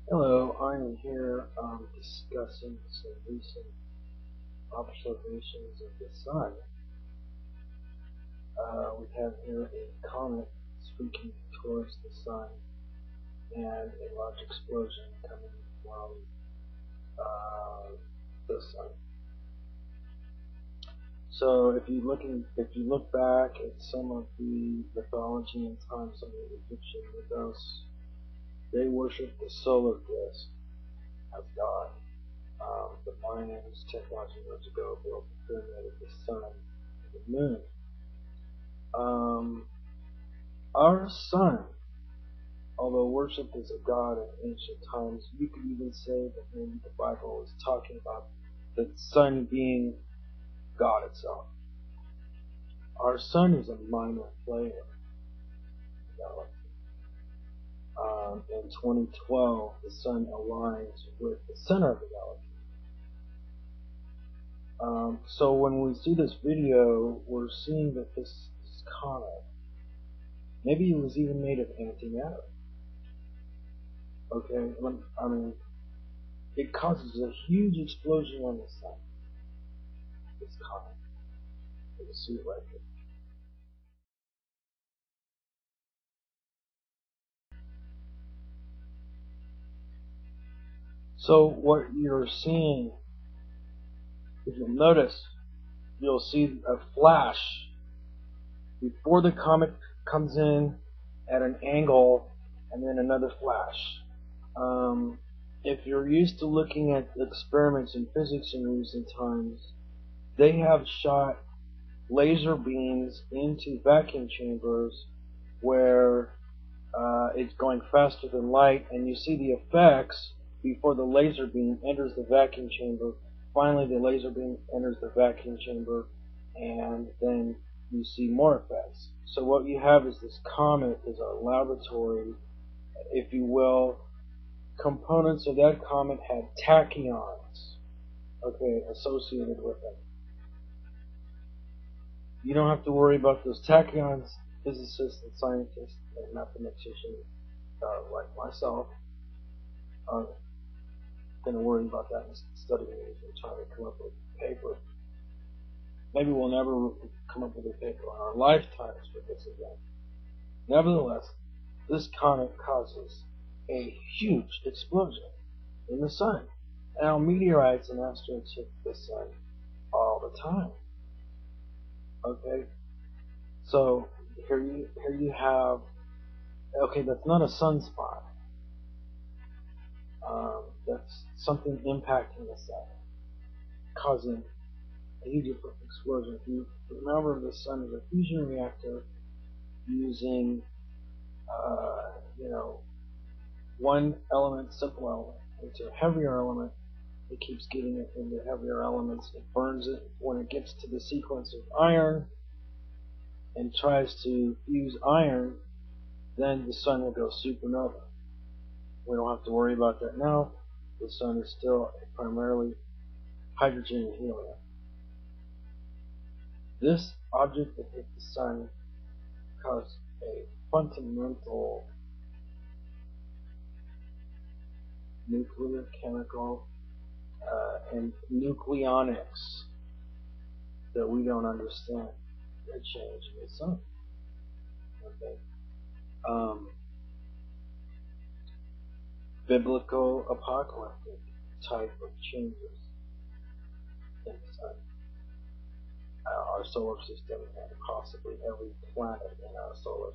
Hello, I'm here discussing some recent observations of the sun. We have here a comet streaking towards the sun and a large explosion coming from uh, the sun. So if you look back at some of the mythology and times of the Egyptian mythos, they worship the solar disk as God. The Myans 10,000 years ago built the pyramid of the sun and the moon. Um, our sun, although worshipped as a god in ancient times, you could even say that maybe the Bible is talking about the sun being God itself. Our sun is a minor player in the galaxy. In 2012, the sun aligns with the center of the galaxy. So when we see this video, we're seeing that this comet, maybe it was even made of antimatter. Okay, I mean, it causes a huge explosion on the sun. This comet, you can see it right here. So what you're seeing, if you'll notice, you'll see a flash before the comet comes in at an angle, and then another flash. If you're used to looking at experiments in physics in recent times, they have shot laser beams into vacuum chambers where it's going faster than light, and you see the effects before the laser beam enters the vacuum chamber. Finally, the laser beam enters the vacuum chamber, and then you see more effects. So what you have is this comet is a laboratory, if you will. Components of that comet had tachyons, okay, associated with them. You don't have to worry about those tachyons. Physicists and scientists and mathematicians like myself are going to worry about that and studying it and trying to come up with a paper. Maybe we'll never come up with a paper in our lifetimes for this event. Nevertheless, this comet causes a huge explosion in the sun. Now, meteorites and asteroids hit the sun all the time. Okay, so here you have. Okay, that's not a sunspot. That's something impacting the sun, causing a huge explosion. If you remember, the sun is a fusion reactor using, you know, one element, simple element, into a heavier element. It keeps getting it into heavier elements. It burns it. When it gets to the sequence of iron and tries to fuse iron, then the sun will go supernova. We don't have to worry about that now. The sun is still primarily hydrogen and helium. This object that hit the sun caused a fundamental nuclear, chemical, and nucleonics that we don't understand that change in the sun. Okay. Biblical apocalyptic type of changes in the sun. Our solar system and possibly every planet in our solar